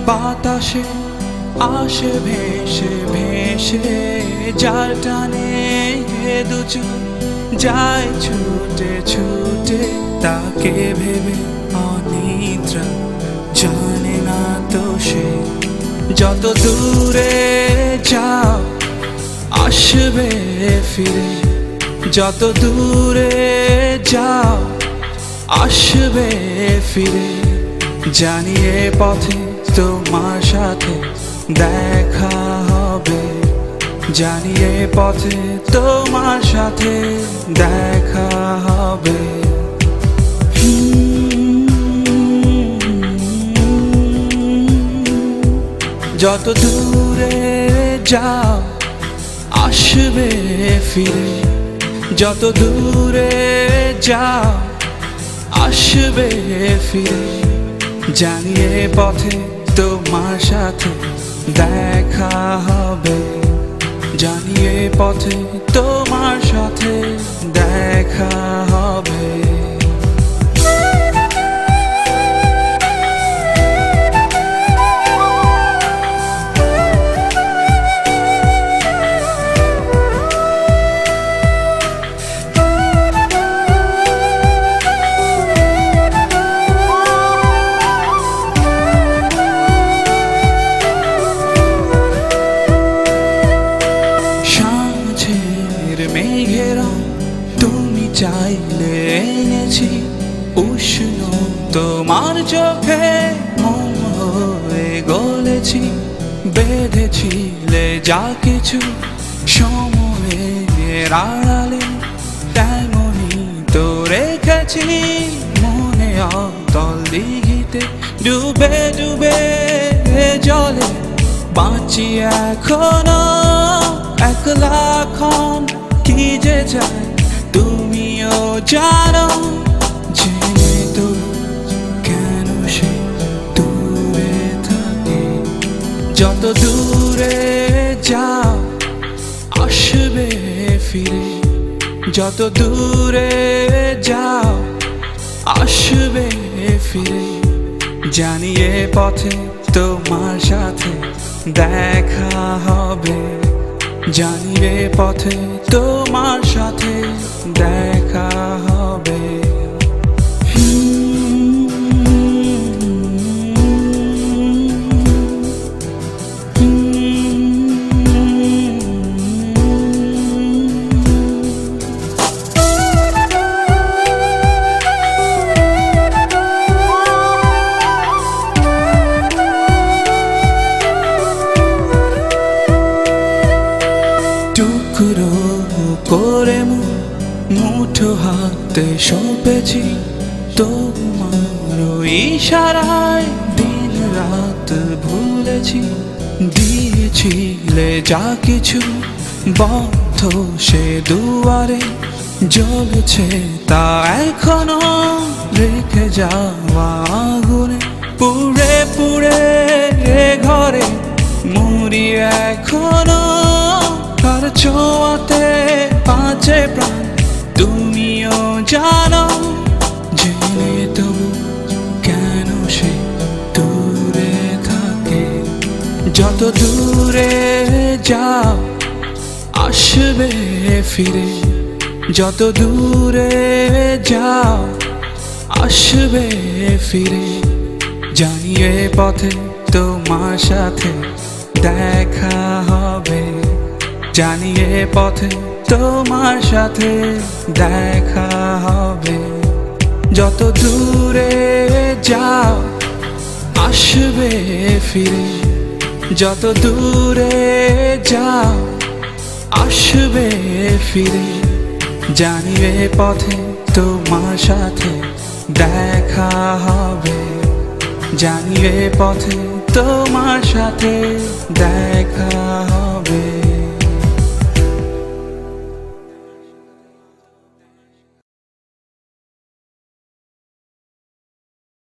বাতাসে আসে ভেসে ভেসে, যার টানে দুচু যায় ছুটে ছুটে, তাকে ভেবে অনিদ্রা জানে না তো সে। যত দূরে যাও আসবে ফিরে, যত দূরে যাও আসবে ফিরে, জানিয়ে পথে তোমার সাথে দেখা হবে, জানিয়ে পথে তোমার সাথে দেখা হবে। যত দূরে যাও আসবে ফিরে, যত দূরে যাও আসবে ফিরে, জানিয়ে পথে তোমার সাথে দেখা হবে, জানিয়ে পথে তোমার সাথে দেখা হবে। মেঘেরা তুমি চাইলে এনেছি, উষ্ণ তোমার চোখে মন হয়ে গলেছি, বেঁধেছিলে যা কিছু সময়ের আড়ালে, তেমনি তো রেখেছি মনে অতল দিঘিতে, ডুবে ডুবে জলে বাঁচি এখনো একলা খন। কি যে চাই তুমিও জানো, জেনে তো কেন সে দূরে থাকে। যত দূরে যাও আসবে ফিরে, যত দূরে যাও আসবে ফিরে, জানিয়ে পথে তোমার সাথে দেখা হবে, জানিয়ে পথে তোমার সাথে দেখা হবে। টুকরো করে মুঠো হাতে সঁপেছি তোমার ইশারায়, দিন রাত ভুলেছি, দিয়েছিলে যা কিছু বদ্ধ সে দুয়ারে, জ্বলছে তা এখনো রেখে যাওয়া আগুনে, পুড়ে পুড়ে ঘরে মরি এখনো, তার ছোঁয়াতে বাঁচে প্রাণ তুমিও জানো, জেনে তবু কেন সে দূরে থাকে। যত দূরে যাও আসবে ফিরে, যত দূরে যাও আসবে ফিরে, জানিয়ে পথে তোমার সাথে দেখা হবে, জানিয়ে পথে তোমার সাথে দেখা হবে। যত দূরে যাও আসবে ফিরে, যত দূরে যাও আসবে ফিরে, জানিয়ে পথে তোমার সাথে দেখা হবে, জানিয়ে পথে তোমার সাথে দেখা হবে।